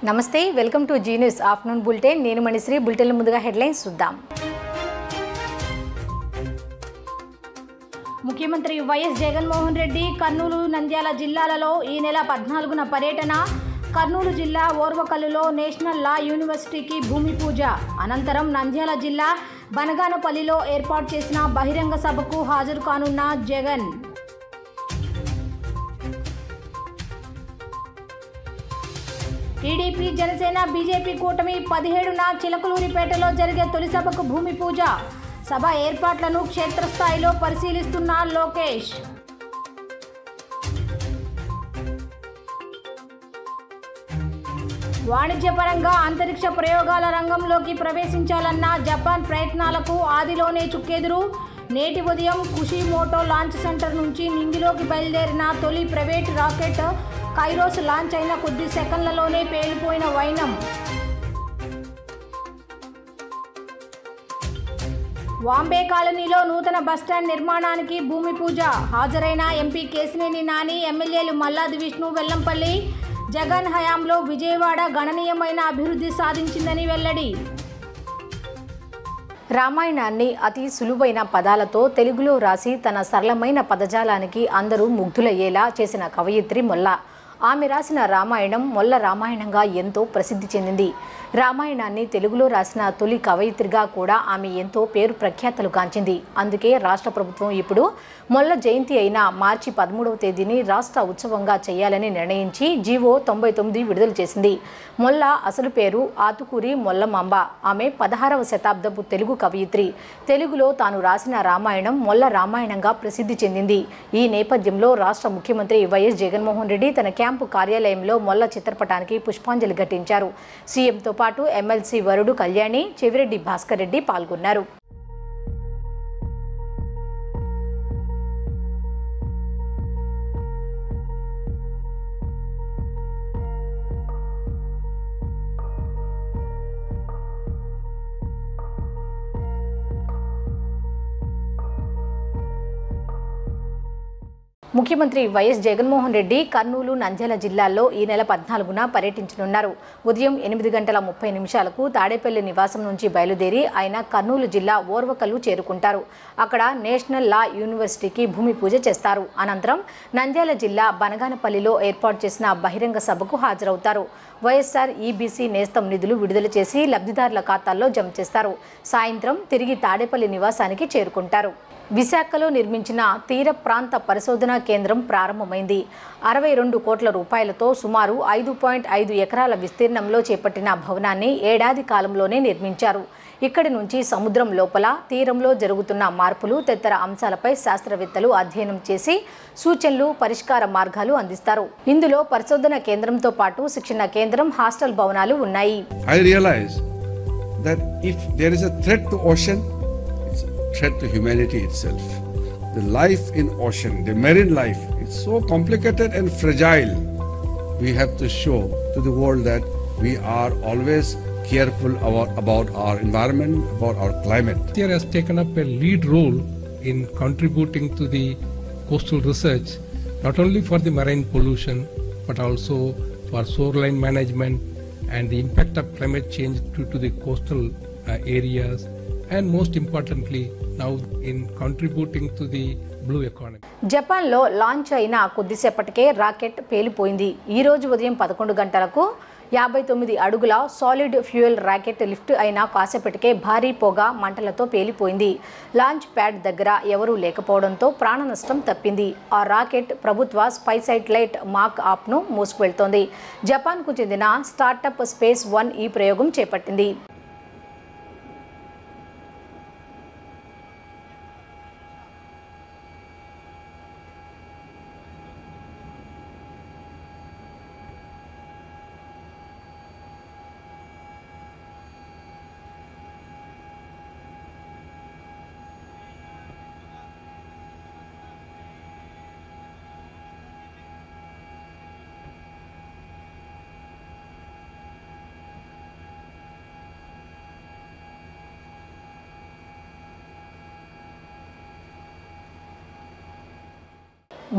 నమస్తే welcome to Zee News afternoon bulletin నేను Manishri bulletin ముందుగా హెడ్లైన్స్ చూద్దాం ముఖ్యమంత్రి వైఎస్ జగన్మోహన్ రెడ్డి కర్నూలు నంద్యాల జిల్లాలలో ఈ నెల 14న పర్యటన కర్నూలు జిల్లా ఓర్వకల్లులో నేషనల్ లా యూనివర్సిటీకి భూమి పూజ అనంతరం నంద్యాల జిల్లా బనగానపల్లిలో ఏర్పాటు చేసిన బహిరంగ సభకు హాజరు కానున్న జగన్ టీడీపీ జనసేన బీజేపీ కూటమి 17న చిలకలూరిపేటలో జరిగే తొలి సభకు భూమి పూజ సభ ఏర్పాట్లను క్షేత్రస్థాయిలో పరిశీలిస్తున్న లోకేష్ వాణిజ్యపరంగా అంతరిక్ష ప్రయోగాల రంగంలోకి ప్రవేశించాలన్న జపాన్ ప్రయత్నాలకు ఆదిలోనే చుక్కెదురు నేటి ఉదయం కుషిమోటో లాంచ్ సెంటర్ నుంచి నింగిలోకి బయలుదేరిన తొలి ప్రైవేట్ రాకెట్ కైరోస్ లాంచ్ అయిన కొద్ది సెకండ్లలోనే పేలిపోయిన వైనం వాంబే కాలనీలో నూతన బస్టాండ్ నిర్మాణానికి భూమి పూజ హాజరైన ఎంపీ కేశినేని నాని ఎమ్మెల్యేలు మల్లాది విష్ణు వెల్లంపల్లి జగన్ హయాంలో విజయవాడ గణనీయమైన అభివృద్ధి సాధించిందని వెల్లడి రామాయణాన్ని అతి సులువైన పదాలతో తెలుగులో రాసి తన సరళమైన పదజాలానికి అందరూ ముగ్ధులయ్యేలా చేసిన కవయిత్రి మొల్ల ఆమె రాసిన రామాయణం మొల్ల రామాయణంగా ఎంతో ప్రసిద్ధి చెందింది రామాయణాన్ని తెలుగులో రాసిన తొలి కవయిత్రిగా కూడా ఆమె ఎంతో పేరు ప్రఖ్యాతలు గాంచింది అందుకే రాష్ట్ర ప్రభుత్వం ఇప్పుడు మొల్ల జయంతి అయిన మార్చి 13వ తేదీని రాష్ట్ర ఉత్సవంగా చేయాలని నిర్ణయించి జీవో 99 విడుదల చేసింది మొల్ల అసలు పేరు ఆతుకూరి మొల్లమాంబ ఆమె 16వ శతాబ్దపు తెలుగు కవయిత్రి తెలుగులో తాను రాసిన రామాయణం మొల్ల రామాయణంగా ప్రసిద్ధి చెందింది ఈ నేపథ్యంలో రాష్ట్ర ముఖ్యమంత్రి వైఎస్ జగన్మోహన్ రెడ్డి తన క్యాంపు కార్యాలయంలో మొల్ల చిత్రపటానికి పుష్పాంజలి ఘటించారు సీఎంతో పాటు ఎమ్మెల్సీ వరుడు కళ్యాణి చెవిరెడ్డి భాస్కర్ రెడ్డి పాల్గొన్నారు ముఖ్యమంత్రి వైఎస్ జగన్మోహన్ రెడ్డి కర్నూలు నంద్యాల జిల్లాల్లో ఈ నెల 14న పర్యటించనున్నారు ఉదయం 8:30 తాడేపల్లి నివాసం నుంచి బయలుదేరి ఆయన కర్నూలు జిల్లా ఓర్వకల్లు చేరుకుంటారు అక్కడ నేషనల్ లా యూనివర్సిటీకి భూమి పూజ చేస్తారు అనంతరం నంద్యాల జిల్లా బనగానపల్లిలో ఏర్పాటు చేసిన బహిరంగ సభకు హాజరవుతారు వైఎస్ఆర్ ఈబీసీ నేస్తం నిధులు విడుదల చేసి లబ్ధిదారుల ఖాతాల్లో జమ చేస్తారు సాయంత్రం తిరిగి తాడేపల్లి నివాసానికి చేరుకుంటారు విశాఖలో నిర్మించిన తీర ప్రాంత పరిశోధనా కేంద్రం ప్రారంభమైంది 62 కోట్ల రూపాయలతో సుమారు 5.5 ఎకరాల విస్తీర్ణంలో చేపట్టిన భవనాన్ని ఏడాది కాలంలోనే నిర్మించారు ఇక్కడి నుంచి సముద్రం లోపల తీరంలో జరుగుతున్న మార్పులు తదితర అంశాలపై శాస్త్రవేత్తలు అధ్యయనం చేసి సూచనలు పరిష్కార మార్గాలు అందిస్తారు ఇందులో పరిశోధన కేంద్రంతో పాటు శిక్షణ కేంద్రం హాస్టల్ భవనాలు ఉన్నాయి I realize that if there is a threat to ocean, it's a threat to humanity itself. The life in ocean, the marine life, it's so complicated and fragile. We have to show to the world that we are always careful about our environment, about our climate. India has taken up a lead role in contributing to the coastal research, not only for the marine pollution, but also for shoreline management and the impact of climate change to the coastal areas, and most importantly, now in contributing to the blue economy. జపాన్లో launch అయిన కొద్దిసేపటికే rocket పేలిపోయింది ఈ రోజు ఉదయం 11 గంటలకు 59 అడుగుల solid fuel rocket lift అయిన కాసేపటికే భారీ పొగ మంటలతో పేలిపోయింది లాంచ్ ప్యాడ్ దగ్గర ఎవరూ లేకపోవడంతో ప్రాణ నష్టం తప్పింది ఆ రాకెట్ ప్రభుత్వ స్పై శాటిలైట్ మాక్ ఆప్ను మోసుకువెళ్తోంది జపాన్కు చెందిన స్టార్టప్ స్పేస్ వన్ ఈ ప్రయోగం చేపట్టింది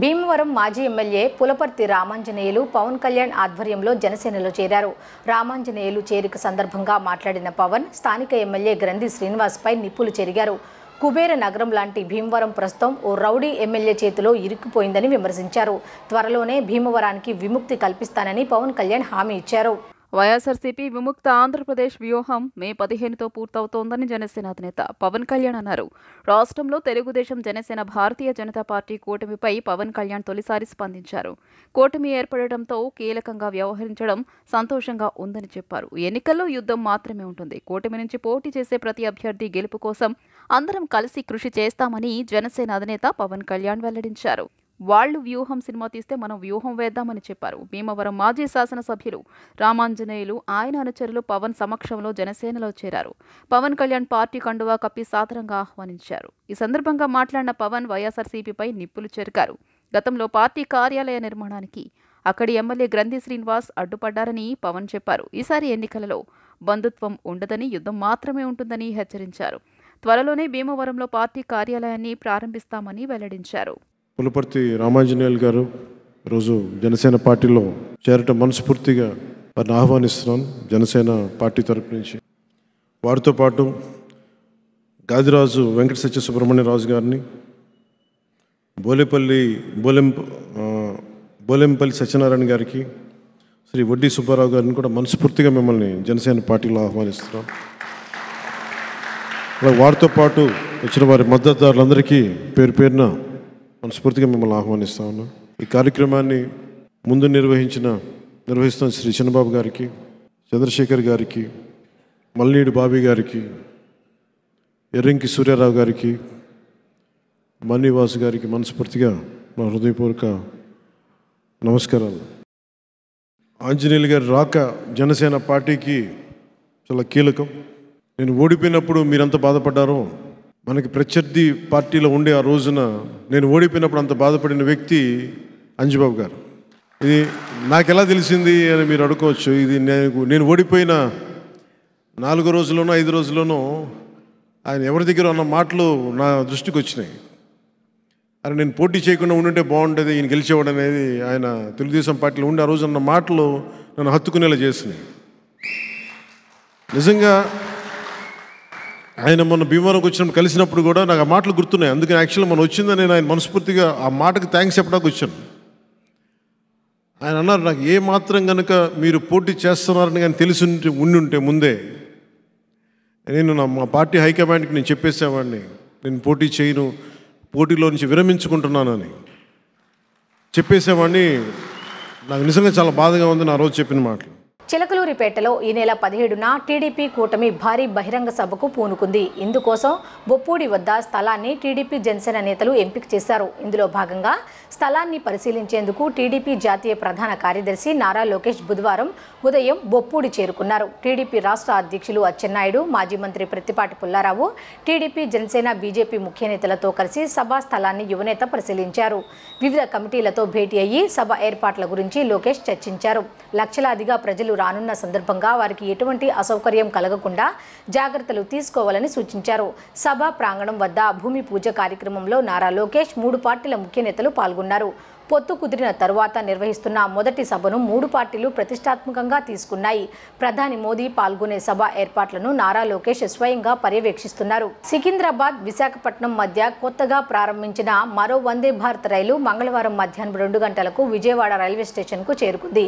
భీమవరం మాజీ ఎమ్మెల్యే పులపర్తి రామాంజనేయులు పవన్ కళ్యాణ్ ఆధ్వర్యంలో జనసేనలో చేరారు. రామాంజనేయులు చేరిక సందర్భంగా మాట్లాడిన పవన్ స్థానిక ఎమ్మెల్యే గ్రంథి శ్రీనివాస్పై నిప్పులు చెరిగారు. కుబేర నగరం లాంటి భీమవరం ప్రస్తుతం ఓ రౌడీ ఎమ్మెల్యే చేతిలో ఇరుక్కుపోయిందని విమర్శించారు. త్వరలోనే భీమవరానికి విముక్తి కల్పిస్తానని పవన్ కళ్యాణ్ హామీ ఇచ్చారు. వైఎస్ఆర్సీపీ విముక్త ఆంధ్రప్రదేశ్ వ్యూహం మే 15తో పూర్తవుతోందని జనసేన అధినేత పవన్ కళ్యాణ్ అన్నారు. రాష్ట్రంలో తెలుగుదేశం జనసేన భారతీయ జనతా పార్టీ కూటమిపై పవన్ కళ్యాణ్ తొలిసారి స్పందించారు. కూటమి ఏర్పడటంతో కీలకంగా వ్యవహరించడం సంతోషంగా ఉందని చెప్పారు. ఎన్నికల్లో యుద్ధం మాత్రమే ఉంటుంది. కూటమి నుంచి పోటీ చేసే ప్రతి అభ్యర్థి గెలుపు కోసం అందరం కలిసి కృషి చేస్తామని జనసేన అధినేత పవన్ కళ్యాణ్ వెల్లడించారు. వాళ్లు వ్యూహం సినిమా తీస్తే మనం వ్యూహం వేద్దామని చెప్పారు. భీమవరం మాజీ శాసనసభ్యులు రామాంజనేయులు ఆయన అనుచరులు పవన్ సమక్షంలో జనసేనలో చేరారు. పవన్ కళ్యాణ్ పార్టీ కండువా కప్పి సాదరంగా ఆహ్వానించారు. ఈ సందర్భంగా మాట్లాడిన పవన్ వైఎస్ఆర్సీపీపై నిప్పులు చెరికారు. గతంలో పార్టీ కార్యాలయ నిర్మాణానికి అక్కడి ఎమ్మెల్యే గ్రంథి శ్రీనివాస్ అడ్డుపడ్డారని పవన్ చెప్పారు. ఈసారి ఎన్నికలలో బంధుత్వం ఉండదని, యుద్ధం మాత్రమే ఉంటుందని హెచ్చరించారు. త్వరలోనే భీమవరంలో పార్టీ కార్యాలయాన్ని ప్రారంభిస్తామని వెల్లడించారు. పులపర్తి రామాంజనేయులు గారు ఈరోజు జనసేన పార్టీలో చేరటం మనస్ఫూర్తిగా వారిని ఆహ్వానిస్తున్నాను జనసేన పార్టీ తరపు నుంచి. వారితో పాటు గాదిరాజు వెంకట సత్య సుబ్రహ్మణ్యరాజు గారిని, బోలెంపల్లి సత్యనారాయణ గారికి, శ్రీ వడ్డీ సుబ్బారావు గారిని కూడా మనస్ఫూర్తిగా మిమ్మల్ని జనసేన పార్టీలో ఆహ్వానిస్తున్నాం. వారితో పాటు వచ్చిన వారి మద్దతుదారులందరికీ పేరు పేరున మనస్ఫూర్తిగా మిమ్మల్ని ఆహ్వానిస్తా ఉన్నాం. ఈ కార్యక్రమాన్ని ముందు నిర్వహిస్తున్న శ్రీ చిన్నబాబు గారికి, చంద్రశేఖర్ గారికి, మల్లీడి బాబీ గారికి, ఎర్రంకి సూర్యారావు గారికి, మణివాసు గారికి మనస్ఫూర్తిగా నా హృదయపూర్వక నమస్కారాలు. ఆంజనేయులు గారి రాక జనసేన పార్టీకి చాలా కీలకం. నేను ఓడిపోయినప్పుడు మీరంత బాధపడ్డారో, మనకి ప్రత్యర్థి పార్టీలో ఉండే ఆ రోజున నేను ఓడిపోయినప్పుడు అంత బాధపడిన వ్యక్తి అంజబాబు గారు. ఇది నాకు ఎలా తెలిసింది అని మీరు అడుకోవచ్చు. ఇది నేను ఓడిపోయిన 4 రోజుల్లోనో 5 రోజుల్లోనో ఆయన ఎవరి దగ్గర అన్న మాటలు నా దృష్టికి వచ్చినాయి. అని నేను పోటీ చేయకుండా ఉండుంటే బాగుంటుంది, ఈయన గెలిచేవాడు అనేది ఆయన తెలుగుదేశం పార్టీలో ఉండే ఆ రోజు అన్న మాటలు నన్ను హత్తుకునేలా చేసినాయి. నిజంగా ఆయన మొన్న భీమవరంకి వచ్చినప్పుడు కలిసినప్పుడు కూడా నాకు ఆ మాటలు గుర్తున్నాయి. అందుకని యాక్చువల్గా మనం వచ్చిందని నేను ఆయన మనస్ఫూర్తిగా ఆ మాటకి థ్యాంక్స్ చెప్పడానికి వచ్చాను. ఆయన అన్నారు, నాకు ఏ మాత్రం కనుక మీరు పోటీ చేస్తున్నారని కానీ తెలిసి ఉండుంటే ముందే నేను మా పార్టీ హైకమాండ్కి నేను చెప్పేసేవాడిని, నేను పోటీ చేయను, పోటీలో నుంచి విరమించుకుంటున్నానని చెప్పేసేవాడిని. నాకు నిజంగా చాలా బాధగా ఉంది నా రోజు చెప్పిన మాటలు. చిలకలూరిపేటలో ఈ నెల 17న టీడీపీ కూటమి భారీ బహిరంగ సభకు పూనుకుంది. ఇందుకోసం బొప్పూడి వద్ద స్థలాన్ని టీడీపీ జనసేన నేతలు ఎంపిక చేశారు. ఇందులో భాగంగా స్థలాన్ని పరిశీలించేందుకు టీడీపీ జాతీయ ప్రధాన కార్యదర్శి నారా లోకేష్ బుధవారం ఉదయం బొప్పూడి చేరుకున్నారు. టీడీపీ రాష్ట్ర అధ్యక్షులు అచ్చెన్నాయుడు, మాజీ మంత్రి ప్రత్తిపాటి పుల్లారావు, టీడీపీ జనసేన బీజేపీ ముఖ్య నేతలతో కలిసి సభా స్థలాన్ని యువనేత పరిశీలించారు. వివిధ కమిటీలతో భేటీ అయ్యి సభ ఏర్పాట్ల గురించి లోకేష్ చర్చించారు. లక్షలాదిగా ప్రజలు రానున్న సందర్భంగా వారికి ఎటువంటి అసౌకర్యం కలగకుండా జాగ్రత్తలు తీసుకోవాలని సూచించారు. సభా ప్రాంగణం వద్ద భూమి పూజ కార్యక్రమంలో నారా లోకేష్ 3 పార్టీల ముఖ్య నేతలు పాల్గొన్నారు. పొత్తు కుదిరిన తరువాత నిర్వహిస్తున్న మొదటి సభను 3 పార్టీలు ప్రతిష్టాత్మకంగా తీసుకున్నాయి. ప్రధాని మోదీ పాల్గొనే సభ ఏర్పాట్లను నారా లోకేష్ స్వయంగా పర్యవేక్షిస్తున్నారు. సికింద్రాబాద్, విశాఖపట్నం మధ్య కొత్తగా ప్రారంభించిన మరో వందే భారత్ రైలు మంగళవారం మధ్యాహ్నం 2 గంటలకు విజయవాడ రైల్వే స్టేషన్కు చేరుకుంది.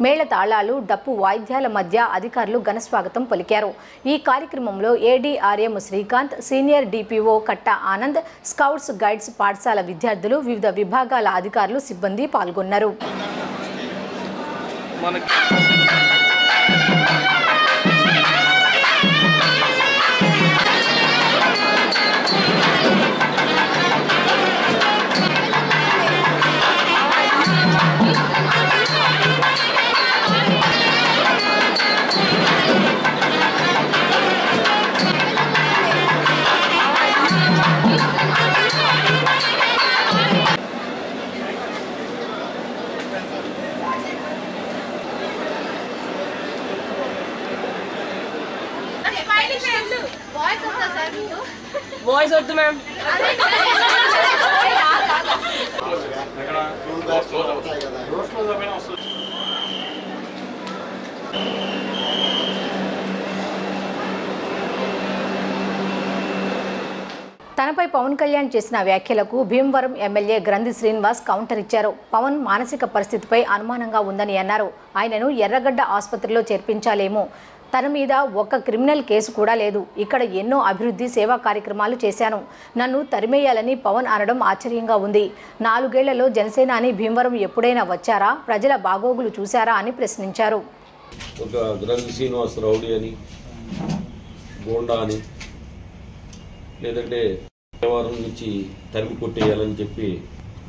మేళ తాళాలు, డప్పు వాయిద్యాల మధ్య అధికారులు ఘనస్వాగతం పలికారు. ఈ కార్యక్రమంలో ఏడీఆర్ఎం శ్రీకాంత్, సీనియర్ డిపిఓ కట్ట ఆనంద్, స్కౌట్స్ గైడ్స్ పాఠశాల విద్యార్థులు, వివిధ విభాగాల అధికారులు, సిబ్బంది పాల్గొన్నారు. వాయిస్ వద్దు మ్యామ్. తనపై పవన్ కళ్యాణ్ చేసిన వ్యాఖ్యలకు భీమవరం ఎమ్మెల్యే గ్రంథి శ్రీనివాస్ కౌంటర్ ఇచ్చారు. పవన్ మానసిక పరిస్థితిపై అనుమానంగా ఉందని అన్నారు. ఆయనను ఎర్రగడ్డ ఆసుపత్రిలో చేర్పించాలేమో. తన మీద ఒక్క క్రిమినల్ కేసు కూడా లేదు. ఇక్కడ ఎన్నో అభివృద్ధి సేవా కార్యక్రమాలు చేశాను. నన్ను తరిమేయాలని పవన్ అనడం ఆశ్చర్యంగా ఉంది. 4 ఏళ్లలో జనసేనాని భీమవరం ఎప్పుడైనా వచ్చారా? ప్రజల బాగోగులు చూశారా అని ప్రశ్నించారు. ఒక గ్రంథి శ్రీనివాస్ రౌడీ అని, గోండా అని, లేదంటే వ్యవహారం నుంచి తరిమి కొట్టేయాలని చెప్పి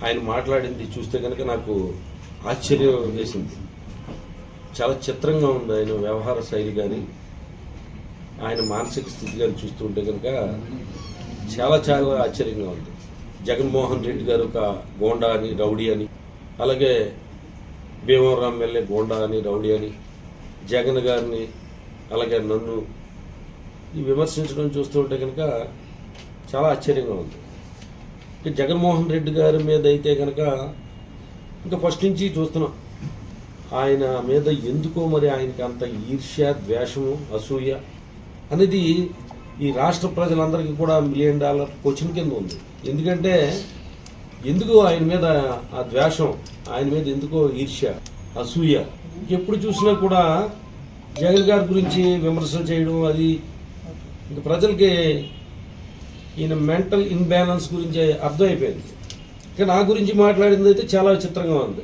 ఆయన మాట్లాడింది చూస్తే కనుక నాకు ఆశ్చర్యం వేసింది. చాలా చిత్రంగా ఉంది ఆయన వ్యవహార శైలి కానీ, ఆయన మానసిక స్థితి కానీ చూస్తుంటే కనుక చాలా చాలా ఆశ్చర్యంగా ఉంది. జగన్మోహన్ రెడ్డి గారు ఒక గోండా అని, రౌడీ అని, అలాగే భీమవరం ఎమ్మెల్యే గోండా అని, రౌడీ అని, జగన్ గారిని అలాగే నన్ను ఈ విమర్శించడం చూస్తుంటే కనుక చాలా ఆశ్చర్యంగా ఉంది. జగన్మోహన్ రెడ్డి గారి మీద అయితే కనుక ఇంకా ఫస్ట్ నుంచి చూస్తున్నాం, ఆయన మీద ఎందుకో మరి ఆయనకి అంత ఈర్ష్య, ద్వేషము, అసూయ అనేది ఈ రాష్ట్ర ప్రజలందరికీ కూడా $1 మిలియన్ క్వశ్చన్ కింద ఉంది. ఎందుకంటే ఎందుకు ఆయన మీద ఆ ద్వేషం, ఆయన మీద ఎందుకో ఈర్ష్య, అసూయ. ఎప్పుడు చూసినా కూడా జగన్ గారి గురించి విమర్శలు చేయడం, అది ఇంకా ప్రజలకి ఈయన మెంటల్ ఇన్బ్యాలెన్స్ గురించి అర్థమైపోయింది. ఇంకా నా గురించి మాట్లాడింది అయితే చాలా చిత్రంగా ఉంది.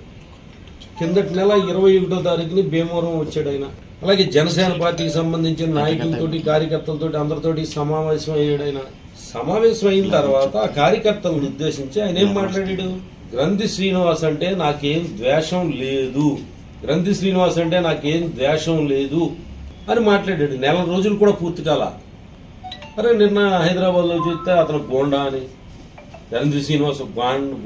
కిందటి నెల 21వ తారీఖుని భీమవరం వచ్చాడు ఆయన. అలాగే జనసేన పార్టీకి సంబంధించిన నాయకులతోటి, కార్యకర్తలతోటి అందరితోటి సమావేశం అయ్యాడు ఆయన. సమావేశం అయిన తర్వాత ఆ కార్యకర్తలను ఉద్దేశించి ఆయన ఏం మాట్లాడాడు? గ్రంథి శ్రీనివాస్ అంటే నాకేం ద్వేషం లేదు, గ్రంథి శ్రీనివాస్ అంటే నాకేం ద్వేషం లేదు అని మాట్లాడాడు. 4 రోజులు కూడా పూర్తి కాల. అరే నిన్న హైదరాబాద్లో చూస్తే అతను గోండా అని, గ్రంథి శ్రీనివాస్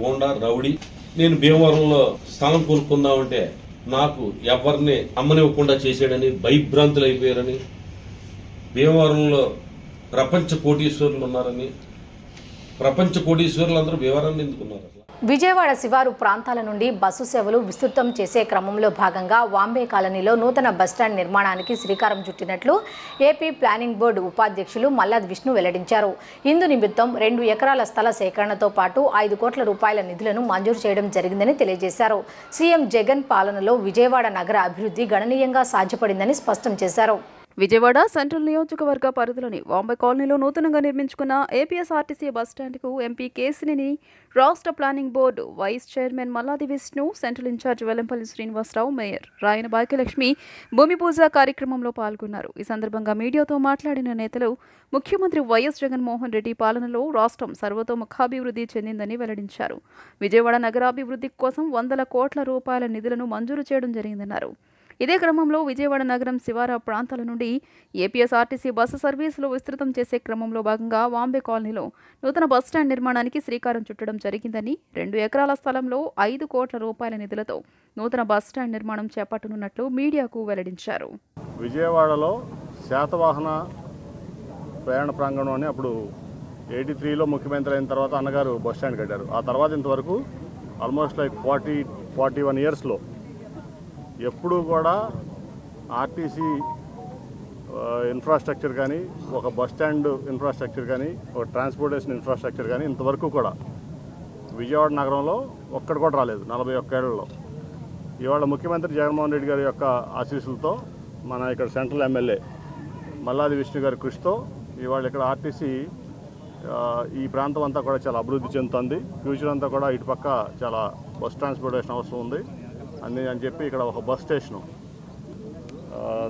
గోండా, రౌడీ. నేను భీమవరంలో స్థలం కొనుక్కుందామంటే నాకు ఎవరిని అమ్మనివ్వకుండా చేశాడని భయభ్రాంతులు అయిపోయారని, భీమవరంలో ప్రపంచ కోటీశ్వరులు ఉన్నారని, ప్రపంచ కోటీశ్వరులందరూ భీమవరాన్ని ఎందుకున్నారు? విజయవాడ శివారు ప్రాంతాల నుండి బస్సు సేవలు విస్తృతం చేసే క్రమంలో భాగంగా వాంబే కాలనీలో నూతన బస్టాండ్ నిర్మాణానికి శ్రీకారం చుట్టినట్లు ఏపీ ప్లానింగ్ బోర్డు ఉపాధ్యక్షులు మల్లాది విష్ణు వెల్లడించారు. ఇందు నిమిత్తం 2 ఎకరాల స్థల సేకరణతో పాటు 5 కోట్ల రూపాయల నిధులను మంజూరు చేయడం జరిగిందని తెలియజేశారు. సీఎం జగన్ పాలనలో విజయవాడ నగర అభివృద్ధి గణనీయంగా సాధ్యపడిందని స్పష్టం చేశారు. విజయవాడ సెంట్రల్ నియోజకవర్గ పరిధిలోని వాంబే కాలనీలో నూతనంగా నిర్మించుకున్న ఏపీఎస్ఆర్టీసీ బస్టాండ్కు ఎంపీ కేసినేని, రాష్ట్ర planning board vice chairman Malladi Vishnu, central incharge Vellampalli Srinivasarao, mayor Rayana Bhagyalakshmi భూమి పూజ కార్యక్రమంలో పాల్గొన్నారు. ఈ సందర్భంగా మీడియాతో మాట్లాడిన నేతలు ముఖ్యమంత్రి వైఎస్ జగన్మోహన్ రెడ్డి పాలనలో రాష్ట్రం సర్వతోముఖాభివృద్ధి చెందిందని వెల్లడించారు. విజయవాడ నగరాభివృద్ధి కోసం 100 కోట్ల రూపాయల నిధులను మంజూరు చేయడం జరిగిందన్నారు. ఇదే క్రమంలో విజయవాడ నగరం శివార ప్రాంతాల నుండి ఏపీఎస్ఆర్టీసీ బస్సు సర్వీసులు విస్తృతం చేసే క్రమంలో భాగంగా వాంబే కాలనీలో నూతన బస్టాండ్ నిర్మాణానికి శ్రీకారం చుట్టడం జరిగిందని, 2 ఎకరాల స్థలంలో 5 కోట్ల రూపాయల నిధులతో నూతన బస్టాండ్ నిర్మాణం చేపట్టనున్నట్లు మీడియాకు వెల్లడించారు. విజయవాడలో శాతవాహన ప్రయాణ ప్రాంగణం అని అప్పుడు 83లో ముఖ్యమంత్రి అయిన తర్వాత అన్నగారు బస్టాండ్ కట్టారు. ఆ తర్వాత ఇంతవరకు ఆల్మోస్ట్ లైక్ 41 ఇయర్స్లో ఎప్పుడూ కూడా ఆర్టీసీ ఇన్ఫ్రాస్ట్రక్చర్ కానీ, ఒక బస్టాండ్ ఇన్ఫ్రాస్ట్రక్చర్ కానీ, ఒక ట్రాన్స్పోర్టేషన్ ఇన్ఫ్రాస్ట్రక్చర్ కానీ ఇంతవరకు కూడా విజయవాడ నగరంలో ఒక్కడు కూడా రాలేదు 41 ఏళ్లలో. ఇవాళ ముఖ్యమంత్రి జగన్మోహన్ రెడ్డి గారి యొక్క ఆశీస్సులతో, మన ఇక్కడ సెంట్రల్ ఎమ్మెల్యే మల్లాది విష్ణు గారి కృషితో ఇవాళ ఇక్కడ ఆర్టీసీ ఈ ప్రాంతం అంతా కూడా చాలా అభివృద్ధి చెందుతుంది. ఫ్యూచర్ అంతా కూడా ఇటుపక్క చాలా బస్ ట్రాన్స్పోర్టేషన్ అవసరం ఉంది అని చెప్పి ఇక్కడ ఒక బస్ స్టేషను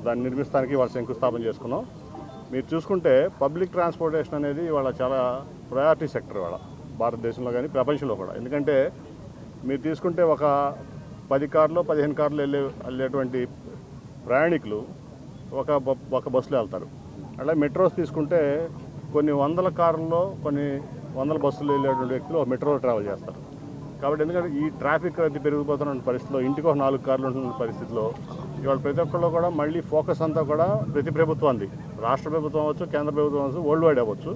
దాన్ని నిర్మిస్తానికి వాళ్ళు శంకుస్థాపన చేసుకున్నాం. మీరు చూసుకుంటే పబ్లిక్ ట్రాన్స్పోర్టేషన్ అనేది ఇవాళ చాలా ప్రయారిటీ సెక్టర్ ఇవాళ భారతదేశంలో కానీ ప్రపంచంలో కూడా. ఎందుకంటే మీరు తీసుకుంటే ఒక 10 కార్లు 15 కార్లు వెళ్ళేటువంటి ప్రయాణికులు ఒక బస్సులో వెళ్తారు. అలా మెట్రోస్ తీసుకుంటే కొన్ని 100 కార్లలో కొన్ని 100 బస్సులు వెళ్ళేటువంటి వ్యక్తులు మెట్రోలో ట్రావెల్ చేస్తారు. కాబట్టి ఎందుకంటే ఈ ట్రాఫిక్ రద్దీ పెరిగిపోతున్న పరిస్థితిలో, ఇంటికి ఒక 4 కార్లు ఉంటున్న పరిస్థితిలో ఇవాళ ప్రతి ఒక్కళ్ళు కూడా మళ్ళీ ఫోకస్ అంతా కూడా ప్రతి ప్రభుత్వాన్ని, రాష్ట్ర ప్రభుత్వం అవ్వచ్చు, కేంద్ర ప్రభుత్వం అవ్వచ్చు, వరల్డ్ వైడ్ అవ్వచ్చు,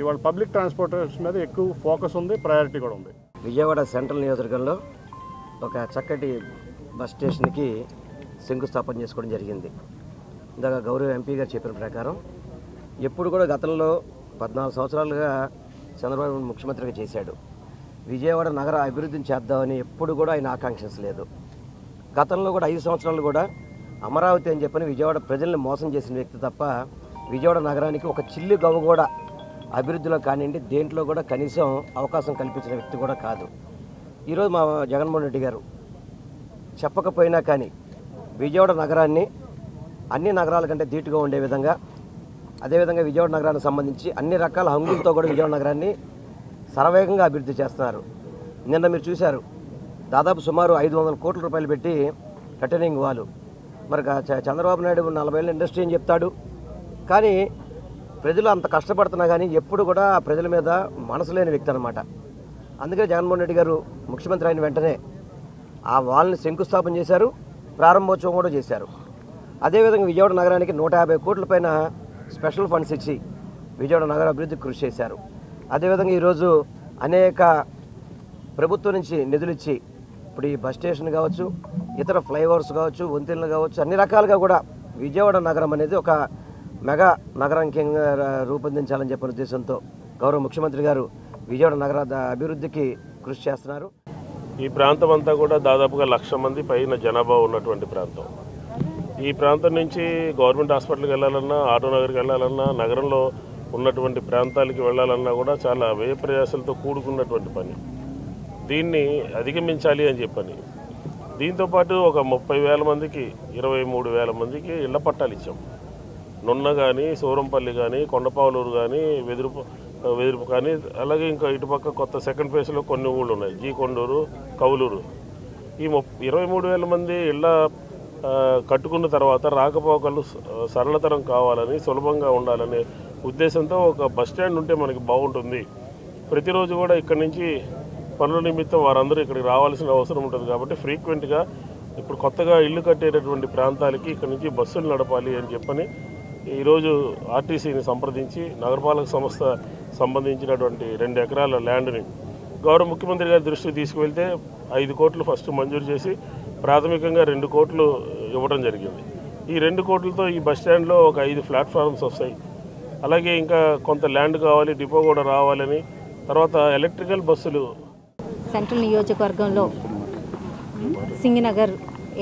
ఇవాళ పబ్లిక్ ట్రాన్స్పోర్టేషన్ మీద ఎక్కువ ఫోకస్ ఉంది, ప్రయారిటీ కూడా ఉంది. విజయవాడ సెంట్రల్ నియోజకవర్గంలో ఒక చక్కటి బస్ స్టేషన్కి శంకుస్థాపన చేసుకోవడం జరిగింది. ఇందాక గౌరవ ఎంపీ గారు చెప్పిన ప్రకారం ఎప్పుడు కూడా గతంలో 14 సంవత్సరాలుగా చంద్రబాబు ముఖ్యమంత్రిగా చేశాడు. విజయవాడ నగర అభివృద్ధిని చేద్దామని ఎప్పుడు కూడా ఆయన ఆకాంక్షించలేదు. గతంలో కూడా 5 సంవత్సరాలు కూడా అమరావతి అని చెప్పని విజయవాడ ప్రజల్ని మోసం చేసిన వ్యక్తి తప్ప విజయవాడ నగరానికి ఒక చిల్లు గవ్వ కూడా అభివృద్ధిలో కానివ్వండి దేంట్లో కూడా కనీసం అవకాశం కల్పించిన వ్యక్తి కూడా కాదు. ఈరోజు మా జగన్మోహన్ రెడ్డి గారు చెప్పకపోయినా కానీ విజయవాడ నగరాన్ని అన్ని నగరాల కంటే ధీటుగా ఉండే విధంగా, అదేవిధంగా విజయవాడ నగరానికి సంబంధించి అన్ని రకాల హంగులతో కూడా విజయవాడ నగరాన్ని శరవేగంగా అభివృద్ధి చేస్తున్నారు. నిన్న మీరు చూశారు, దాదాపు సుమారు 500 కోట్ల రూపాయలు పెట్టి రిటర్నింగ్ వాల్. మరి చంద్రబాబు నాయుడు 40 ఏళ్ళ ఇండస్ట్రీ అని చెప్తాడు, కానీ ప్రజలు అంత కష్టపడుతున్నా కానీ ఎప్పుడు కూడా ప్రజల మీద మనసు లేని వ్యక్తి అనమాట. అందుకే జగన్మోహన్ రెడ్డి గారు ముఖ్యమంత్రి అయిన వెంటనే ఆ వాల్ని శంకుస్థాపన చేశారు, ప్రారంభోత్సవం కూడా చేశారు. అదేవిధంగా విజయవాడ నగరానికి 150 కోట్ల పైన స్పెషల్ ఫండ్స్ ఇచ్చి విజయవాడ నగర అభివృద్ధికి కృషి చేశారు. అదేవిధంగా ఈరోజు అనేక ప్రభుత్వం నుంచి నిధులు ఇచ్చి ఇప్పుడు ఈ బస్ స్టేషన్ కావచ్చు, ఇతర ఫ్లైఓవర్స్ కావచ్చు, వంతెనలు కావచ్చు, అన్ని రకాలుగా కూడా విజయవాడ నగరం అనేది ఒక మెగా నగరాంకంగా రూపొందించాలని చెప్పిన ఉద్దేశంతో గౌరవ ముఖ్యమంత్రి గారు విజయవాడ నగర అభివృద్ధికి కృషి చేస్తున్నారు. ఈ ప్రాంతం అంతా కూడా దాదాపుగా 1,00,000 మంది పైన జనాభా ఉన్నటువంటి ప్రాంతం. ఈ ప్రాంతం నుంచి గవర్నమెంట్ హాస్పిటల్కి వెళ్ళాలన్నా, ఆటో నగర్కి వెళ్ళాలన్నా, నగరంలో ఉన్నటువంటి ప్రాంతాలకి వెళ్ళాలన్నా కూడా చాలా వ్యయ ప్రయాసాలతో కూడుకున్నటువంటి పని. దీన్ని అధిగమించాలి అని చెప్పని దీంతోపాటు ఒక 30,000 మందికి 23,000 మందికి ఇళ్ల పట్టాలు ఇచ్చాం. నున్న కానీ, సూరంపల్లి కానీ, కొండపావులూరు కానీ, వెదురుపు కానీ, అలాగే ఇంకా ఇటుపక్క కొత్త సెకండ్ ఫేజ్లో కొన్ని ఊళ్ళు ఉన్నాయి, జీ కొండూరు, కౌలూరు. ఈ 23,000 మంది ఇళ్ళ కట్టుకున్న తర్వాత రాకపోకలు సరళతరం కావాలని, సులభంగా ఉండాలనే ఉద్దేశంతో ఒక బస్ స్టాండ్ ఉంటే మనకి బాగుంటుంది. ప్రతిరోజు కూడా ఇక్కడి నుంచి పనుల నిమిత్తం వారందరూ ఇక్కడికి రావాల్సిన అవసరం ఉంటుంది. కాబట్టి ఫ్రీక్వెంట్గా ఇప్పుడు కొత్తగా ఇల్లు కట్టేటటువంటి ప్రాంతాలకి ఇక్కడి నుంచి బస్సులు నడపాలి అని చెప్పని ఈరోజు ఆర్టీసీని సంప్రదించి నగరపాలక సంస్థ సంబంధించినటువంటి 2 ఎకరాల ల్యాండ్ని గౌరవ ముఖ్యమంత్రి గారి దృష్టికి తీసుకువెళ్తే 5 కోట్లు ఫస్ట్ మంజూరు చేసి ప్రాథమికంగా 2 కోట్లు ఇవ్వడం జరిగింది. ఈ 2 కోట్లతో ఈ బస్ స్టాండ్లో ఒక 5 ప్లాట్ఫామ్స్ వస్తాయి. అలాగే ఇంకా కొంత ల్యాండ్ కావాలి, డిపో కూడా రావాలని, తర్వాత ఎలక్ట్రికల్ బస్సులు. సెంట్రల్ నియోజకవర్గంలో సింగినగర్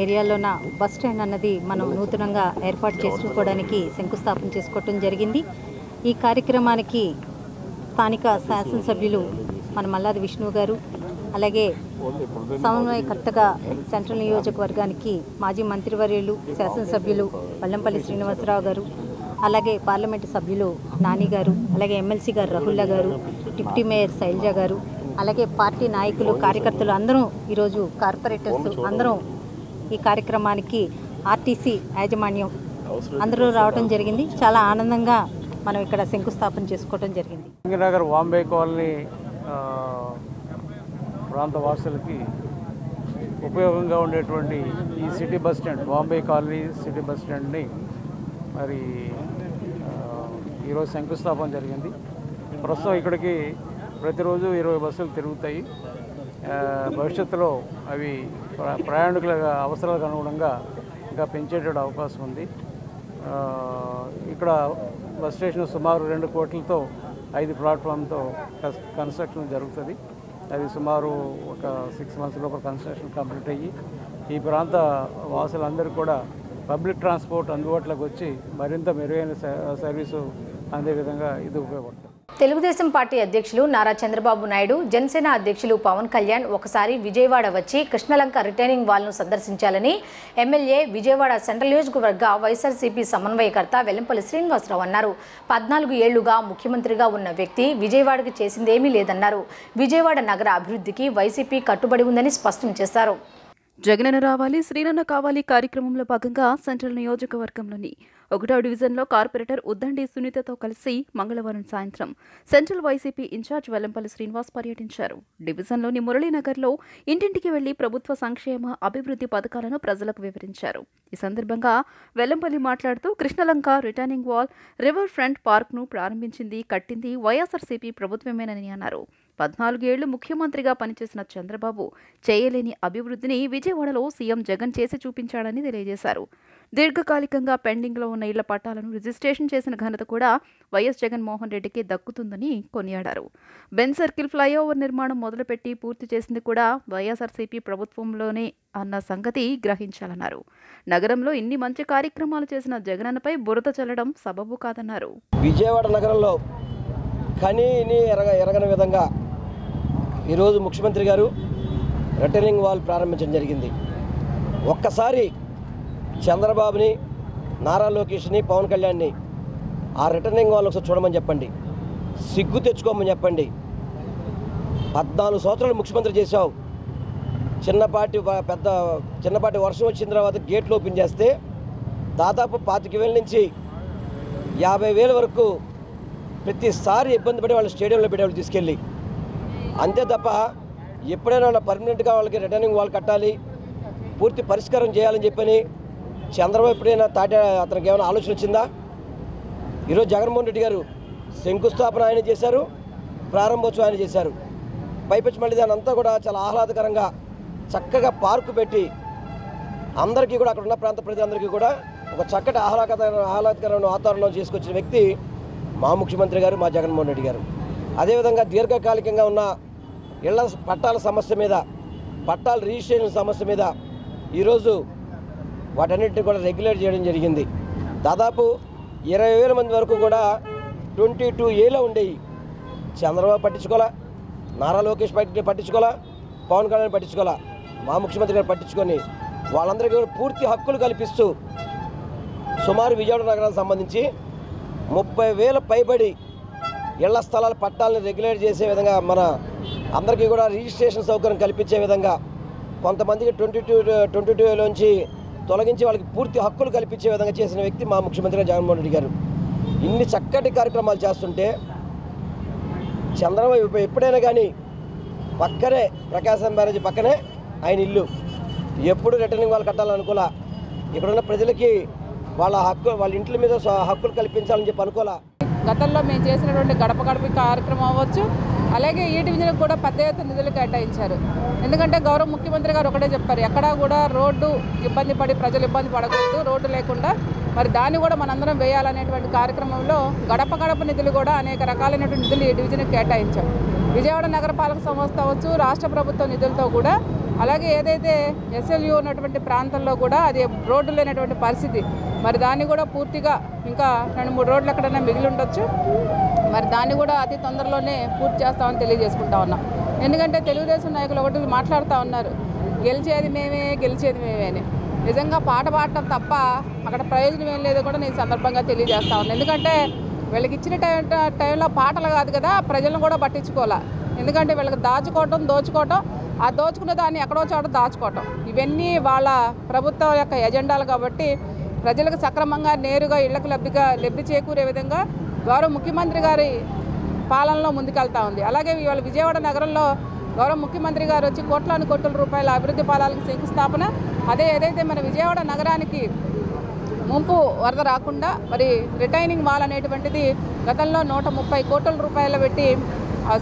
ఏరియాలోన బస్ స్టాండ్ అన్నది మనం నూతనంగా ఏర్పాటు చేసుకోవడానికి శంకుస్థాపన చేసుకోవటం జరిగింది. ఈ కార్యక్రమానికి స్థానిక శాసనసభ్యులు మన మల్లాది విష్ణు గారు, అలాగే సమన్వయకర్తగా సెంట్రల్ నియోజకవర్గానికి మాజీ మంత్రివర్యులు శాసనసభ్యులు వల్లంపల్లి శ్రీనివాసరావు గారు, అలాగే పార్లమెంటు సభ్యులు నాని గారు, అలాగే ఎమ్మెల్సీ గారు రాహుల్లా గారు, డిప్యూటీ మేయర్ శైలజ గారు, అలాగే పార్టీ నాయకులు, కార్యకర్తలు అందరూ, ఈరోజు కార్పొరేటర్స్ అందరం ఈ కార్యక్రమానికి ఆర్టీసీ యాజమాన్యం అందరూ రావడం జరిగింది. చాలా ఆనందంగా మనం ఇక్కడ శంకుస్థాపన చేసుకోవడం జరిగింది. సింగనగర్ వాంబే కాలనీ ప్రాంత వాసులకి ఉపయోగంగా ఉండేటువంటి ఈ city bus stand, Vambay colony city bus స్టాండ్ని మరి ఈరోజు శంకుస్థాపన జరిగింది. ప్రస్తుతం ఇక్కడికి ప్రతిరోజు 20 బస్సులు తిరుగుతాయి. భవిష్యత్తులో అవి ప్రయాణికుల అవసరాలకు అనుగుణంగా ఇంకా పెంచేట అవకాశం ఉంది. ఇక్కడ బస్ స్టేషన్ సుమారు 2 కోట్లతో 5 ప్లాట్ఫామ్తో కన్స్ట్రక్షన్ జరుగుతుంది. అది సుమారు ఒక 6 మంత్స్ లోపల కన్స్ట్రక్షన్ కంప్లీట్ అయ్యి ఈ ప్రాంత వాసులందరూ కూడా పబ్లిక్ ట్రాన్స్పోర్ట్ అందుబాటులోకి వచ్చి మరింత మెరుగైన సర్వీసు అందే విధంగా ఇది ఉపయోగపడుతుంది. తెలుగుదేశం పార్టీ అధ్యక్షులు నారా చంద్రబాబు నాయుడు, జనసేన అధ్యక్షులు పవన్ కళ్యాణ్ ఒకసారి విజయవాడ వచ్చి కృష్ణలంక రిటైనింగ్ వాల్ను సందర్శించాలని ఎమ్మెల్యే, విజయవాడ సెంట్రల్ నియోజకవర్గ వైఎస్ఆర్సీపీ సమన్వయకర్త వెల్లంపల్లి శ్రీనివాసరావు అన్నారు. 14 ఏళ్లుగా ముఖ్యమంత్రిగా ఉన్న వ్యక్తి విజయవాడకు చేసిందేమీ లేదన్నారు. విజయవాడ నగర అభివృద్ధికి వైసీపీ కట్టుబడి ఉందని స్పష్టం చేశారు. జగనన్న రావాలి, శ్రీనన్న కావాలి కార్యక్రమంలో భాగంగా సెంట్రల్ నియోజకవర్గంలోని 1వ డివిజన్లో కార్పొరేటర్ ఉద్దండి సునీతతో కలిసి మంగళవారం సాయంత్రం central YCP incharge Vellampalli Srinivas పర్యటించారు. డివిజన్లోని మురళీనగర్లో ఇంటింటికి వెళ్లి ప్రభుత్వ సంక్షేమ, అభివృద్ధి పథకాలను ప్రజలకు వివరించారు. ఈ సందర్భంగా వెల్లంపల్లి మాట్లాడుతూ Krishnalanka retaining wall, river front పార్క్ను ప్రారంభించింది, కట్టింది వైఎస్ఆర్సీపీ ప్రభుత్వమేనని అన్నారు. 14 ఏళ్లు ముఖ్యమంత్రిగా పనిచేసిన చంద్రబాబు చేయలేని అభివృద్ధిని విజయవాడలో సీఎం జగన్ చేసి చూపించాడని తెలియజేశారు. దీర్ఘకాలికంగా పెండింగ్లో ఉన్న ఇళ్ల పట్టాలను రిజిస్ట్రేషన్ చేసిన ఘనత కూడా వైఎస్ జగన్మోహన్ రెడ్డికి దక్కుతుందని కొనియాడారు. బెన్ సర్కిల్ ఫ్లైఓవర్ నిర్మాణం మొదలుపెట్టి పూర్తి చేసింది కూడా వైఎస్ఆర్సీపీ ప్రభుత్వంలోనే అన్న సంగతి గ్రహించాలన్నారు. నగరంలో ఇన్ని మంచి కార్యక్రమాలు చేసిన జగనన్నపై బురద చల్లడం సబబు కాదన్నారు. విజయవాడ నగరంలో కనీని ఎరగని విధంగా ఈరోజు ముఖ్యమంత్రి గారు రిటర్నింగ్ వాల్ ప్రారంభించడం జరిగింది. ఒక్కసారి చంద్రబాబుని, నారా లోకేష్ని, పవన్ కళ్యాణ్ని ఆ రిటర్నింగ్ వాల్ ఒకసారి చూడమని చెప్పండి, సిగ్గు తెచ్చుకోమని చెప్పండి. 14 సంవత్సరాలు ముఖ్యమంత్రి చేశావు. చిన్నపాటి వర్షం వచ్చిన తర్వాత గేట్లు ఓపెన్ చేస్తే దాదాపు 25,000 నుంచి 50,000 వరకు ప్రతిసారి ఇబ్బంది పడి వాళ్ళు స్టేడియంలో పెట్టేవాళ్ళు తీసుకెళ్ళి. అంతే తప్ప ఎప్పుడైనా పర్మనెంట్గా వాళ్ళకి రిటర్నింగ్ వాల్ కట్టాలి, పూర్తి పరిష్కారం చేయాలని చెప్పని చంద్రబాబు ఎప్పుడైనా అతనికి ఏమైనా ఆలోచన వచ్చిందా? ఈరోజు జగన్మోహన్ రెడ్డి గారు శంకుస్థాపన ఆయన చేశారు, ప్రారంభోత్సవం ఆయన చేశారు. పైపెచ్చి మళ్ళీ దాని అంతా కూడా చాలా ఆహ్లాదకరంగా చక్కగా పార్కు పెట్టి అందరికీ కూడా అక్కడ ఉన్న ప్రాంత ప్రజలందరికీ కూడా ఒక చక్కటి ఆహ్లాదకరమైన వాతావరణం చేసుకొచ్చిన వ్యక్తి మా ముఖ్యమంత్రి గారు, మా జగన్మోహన్ రెడ్డి గారు. అదేవిధంగా దీర్ఘకాలికంగా ఉన్న ఇళ్ల పట్టాల సమస్య మీద, పట్టాల రిజిస్ట్రేషన్ సమస్య మీద ఈరోజు వాటన్నిటిని కూడా రెగ్యులేట్ చేయడం జరిగింది. దాదాపు 20,000 మంది వరకు కూడా 22Aలో ఉండేవి. చంద్రబాబు పట్టించుకోవాలా, నారా లోకేష్ పట్టించుకోవాలా, పవన్ కళ్యాణ్ పట్టించుకోవాలా, మా ముఖ్యమంత్రి గారు పట్టించుకొని వాళ్ళందరికీ కూడా పూర్తి హక్కులు కల్పిస్తూ సుమారు విజయవాడ నగరానికి సంబంధించి 30,000 పైబడి ఇళ్ల స్థలాల పట్టాలను రెగ్యులేట్ చేసే విధంగా, మన అందరికీ కూడా రిజిస్ట్రేషన్ సౌకర్యం కల్పించే విధంగా, కొంతమందికి 22Aలోంచి తొలగించి వాళ్ళకి పూర్తి హక్కులు కల్పించే విధంగా చేసిన వ్యక్తి మా ముఖ్యమంత్రి జగన్మోహన్ రెడ్డి గారు. ఇన్ని చక్కటి కార్యక్రమాలు చేస్తుంటే చంద్రబాబు ఎప్పుడైనా కానీ పక్కనే ప్రకాశం బ్యారేజీ పక్కనే ఆయన ఇల్లు, ఎప్పుడు రిటర్నింగ్ వాళ్ళు కట్టాలనుకోలా. ఇక్కడున్న ప్రజలకి వాళ్ళ ఇంట్ల మీద హక్కులు కల్పించాలని చెప్పి అనుకోలా. గతంలో మేము చేసినటువంటి గడప గడప కార్యక్రమం అవ్వచ్చు, అలాగే ఈ డివిజన్కి కూడా పెద్ద ఎత్తున నిధులు కేటాయించారు. ఎందుకంటే గౌరవ ముఖ్యమంత్రి గారు ఒకటే చెప్పారు, ఎక్కడా కూడా రోడ్డు ఇబ్బంది పడి ప్రజలు ఇబ్బంది పడకూడదు, రోడ్డు లేకుండా మరి దాన్ని కూడా మనందరం వేయాలనేటువంటి కార్యక్రమంలో గడప గడప నిధులు కూడా అనేక రకాలైనటువంటి నిధులు ఈ డివిజన్కి కేటాయించాం. విజయవాడ నగరపాలక సంస్థ అవ్వచ్చు, రాష్ట్ర ప్రభుత్వ నిధులతో కూడా, అలాగే ఏదైతే SLU ఉన్నటువంటి ప్రాంతంలో కూడా అది రోడ్డు లేనటువంటి పరిస్థితి, మరి దాన్ని కూడా పూర్తిగా ఇంకా 2-3 రోడ్లు ఎక్కడైనా మిగిలి ఉండొచ్చు, మరి దాన్ని కూడా అతి తొందరలోనే పూర్తి చేస్తామని తెలియజేసుకుంటా ఉన్నాం. ఎందుకంటే తెలుగుదేశం నాయకులు ఒకటి మాట్లాడుతూ ఉన్నారు, గెలిచేది మేమే అని. నిజంగా పాట పాడటం తప్ప అక్కడ ప్రయోజనం ఏం లేదో కూడా నేను సందర్భంగా తెలియజేస్తా ఉన్నాను. ఎందుకంటే వీళ్ళకి ఇచ్చిన టైంలో పాటలు కాదు కదా, ప్రజలను కూడా పట్టించుకోవాలా. ఎందుకంటే వీళ్ళకి దోచుకోవటం, ఆ దోచుకున్న దాన్ని ఎక్కడో చోట దాచుకోవటం, ఇవన్నీ వాళ్ళ ప్రభుత్వం యొక్క ఎజెండాలు. కాబట్టి ప్రజలకు సక్రమంగా నేరుగా ఇళ్లకు లబ్ధి చేకూరే విధంగా గౌరవ ముఖ్యమంత్రి గారి పాలనలో ముందుకెళ్తా ఉంది. అలాగే ఇవాళ విజయవాడ నగరంలో గౌరవ ముఖ్యమంత్రి గారు వచ్చి కోట్ల రూపాయల అభివృద్ధి ఫలాలకు శంకుస్థాపన, ఏదైతే మన విజయవాడ నగరానికి ముంపు వరద రాకుండా మరి రిటైనింగ్ వాల్ అనేటువంటిది గతంలో 130 కోట్ల రూపాయలు పెట్టి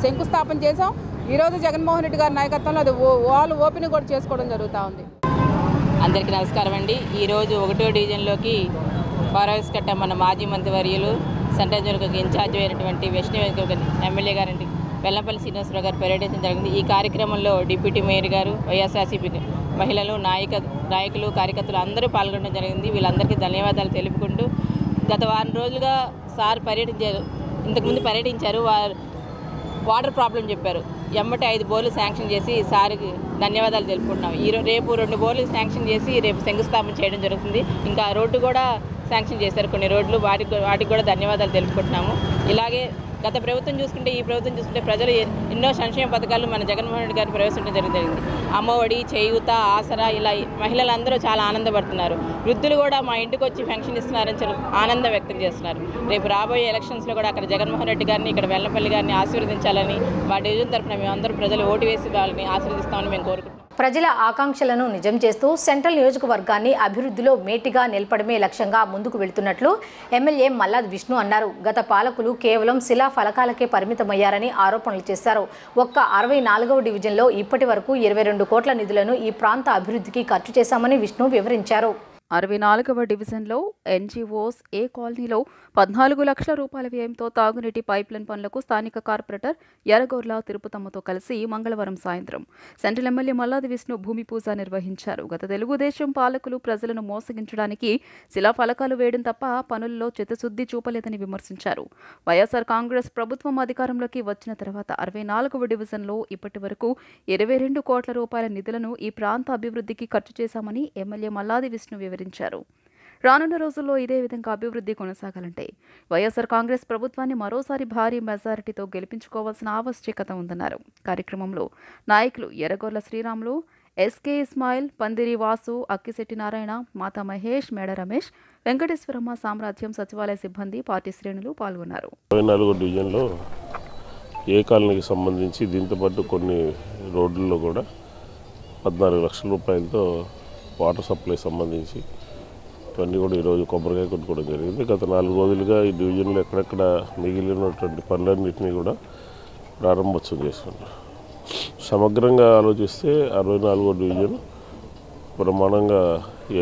శంకుస్థాపన చేసాం. ఈరోజు జగన్మోహన్ రెడ్డి గారి నాయకత్వంలో అది వాల్ ఓపెన్ కూడా చేసుకోవడం జరుగుతూ ఉంది. అందరికీ నమస్కారం అండి. ఈరోజు 1వ డివిజన్లోకి పారావిస్కట్ట మన మాజీ మంత్రివర్యులు సెంట్రల్ జోన్కి ఇన్ఛార్జ్ అయినటువంటి వెస్ట్ ఎమ్మెల్యే గారండి వెల్లంపల్లి శ్రీనివాసరావు గారు పర్యటించడం జరిగింది. ఈ కార్యక్రమంలో డిప్యూటీ మేయర్ గారు, వైఎస్ఆర్సీపీ మహిళలు, నాయకులు, కార్యకర్తలు అందరూ పాల్గొనడం జరిగింది. వీళ్ళందరికీ ధన్యవాదాలు తెలుపుకుంటూ, గత వారం రోజులుగా సార్ ఇంతకుముందు పర్యటించారు. వాటర్ ప్రాబ్లం చెప్పారు. ఎమ్మటి 5 బోర్లు శాంక్షన్ చేసి సార్కి ధన్యవాదాలు తెలుపుకుంటున్నాం. రేపు 2 బోర్లు శాంక్షన్ చేసి రేపు శంకుస్థాపన చేయడం జరుగుతుంది. ఇంకా రోడ్డు కూడా శాంక్షన్ చేశారు, కొన్ని రోడ్లు, వాటికి కూడా ధన్యవాదాలు తెలుపుకుంటున్నాము. ఇలాగే గత ప్రభుత్వం చూసుకుంటే, ఈ ప్రభుత్వం చూసుకుంటే ప్రజలు ఎన్నో సంక్షేమ పథకాలు మన జగన్మోహన్ రెడ్డి గారు ప్రవేశించడం జరిగింది. అమ్మఒడి, చేయూత, ఆసరా, ఇలా మహిళలందరూ చాలా ఆనందపడుతున్నారు. వృద్ధులు కూడా మా ఇంటికి వచ్చి పెన్షన్ ఇస్తున్నారని చాలా ఆనందం వ్యక్తం చేస్తున్నారు. రేపు రాబోయే ఎలక్షన్స్లో కూడా అక్కడ జగన్మోహన్ రెడ్డి గారిని, ఇక్కడ వెల్లంపల్లి గారిని ఆశీర్వదించాలని మా డివిజన్ తరఫున మేమందరూ ప్రజలు ఓటు వేసి వాళ్ళని ఆశీర్వదిస్తామని మేము కోరుకుంటున్నాం. ప్రజల ఆకాంక్షలను నిజం చేస్తూ సెంట్రల్ నియోజకవర్గాన్ని అభివృద్ధిలో మేటిగా నిలపడమే లక్ష్యంగా ముందుకు వెళ్తున్నట్లు ఎమ్మెల్యే మల్లాది విష్ణు అన్నారు. గత పాలకులు కేవలం శిలా ఫలకాలకే పరిమితమయ్యారని ఆరోపణలు చేశారు. ఒక్క 64వ డివిజన్లో ఇప్పటి వరకు 22 కోట్ల నిధులను ఈ ప్రాంత అభివృద్ధికి ఖర్చు చేశామని విష్ణు వివరించారు. 64వ డివిజన్లో ఎన్జీఓస్ ఏ కాలనీలో 14 లక్షల రూపాయల వ్యయంతో తాగునీటి పైప్లైన్ పనులకు స్థానిక కార్పొరేటర్ ఎర్రగొర్ల తిరుపతమ్మతో కలిసి మంగళవారం సాయంత్రం సెంట్రల్ ఎమ్మెల్యే మల్లాది విష్ణు భూమి పూజ నిర్వహించారు. గత తెలుగుదేశం పాలకులు ప్రజలను మోసగించడానికి శిలాఫలకాలు వేయడం తప్ప పనుల్లో చిత్తశుద్ధి చూపలేదని విమర్శించారు. వైఎస్ఆర్ కాంగ్రెస్ ప్రభుత్వం అధికారంలోకి వచ్చిన తర్వాత 64వ డివిజన్లో ఇప్పటి వరకు 22 కోట్ల రూపాయల నిధులను ఈ ప్రాంత అభివృద్ధికి ఖర్చు చేశామని ఎమ్మెల్యే మల్లాది విష్ణు వివరించారు. రానున్న రోజుల్లో ఇదే విధంగా అభివృద్ధి కొనసాగాలంటే వైఎస్ఆర్ కాంగ్రెస్ ప్రభుత్వాన్ని మరోసారి భారీ మెజారిటీతో గెలిపించుకోవాల్సిన ఆవశ్యకత ఉందన్నారు. కార్యక్రమంలో నాయకులు ఎర్రగొర్ల శ్రీరాములు, ఎస్కే ఇస్మాయిల్, పందిరి వాసు, అక్కిశెట్టి నారాయణ, మాతా మహేష్, మేడ రమేష్, వెంకటేశ్వరమ్మ సామ్రాజ్యం సచివాలయ సిబ్బంది, పార్టీ శ్రేణులు పాల్గొన్నారు. 24 డివిజన్లో ఏ కాలనీకి సంబంధించి దీంతో పాటు కొన్ని రోడ్లలో కూడా 14 లక్షల రూపాయలతో వాటర్ సప్లై సంబంధించి ఇవన్నీ కూడా ఈరోజు కొబ్బరికాయ కొట్టుకోవడం జరిగింది. గత 4 రోజులుగా ఈ డివిజన్లో ఎక్కడెక్కడ మిగిలినటువంటి పనులన్నింటినీ కూడా ప్రారంభోత్సవం చేస్తున్నారు. సమగ్రంగా ఆలోచిస్తే 64వ డివిజన్ ప్రమాణంగా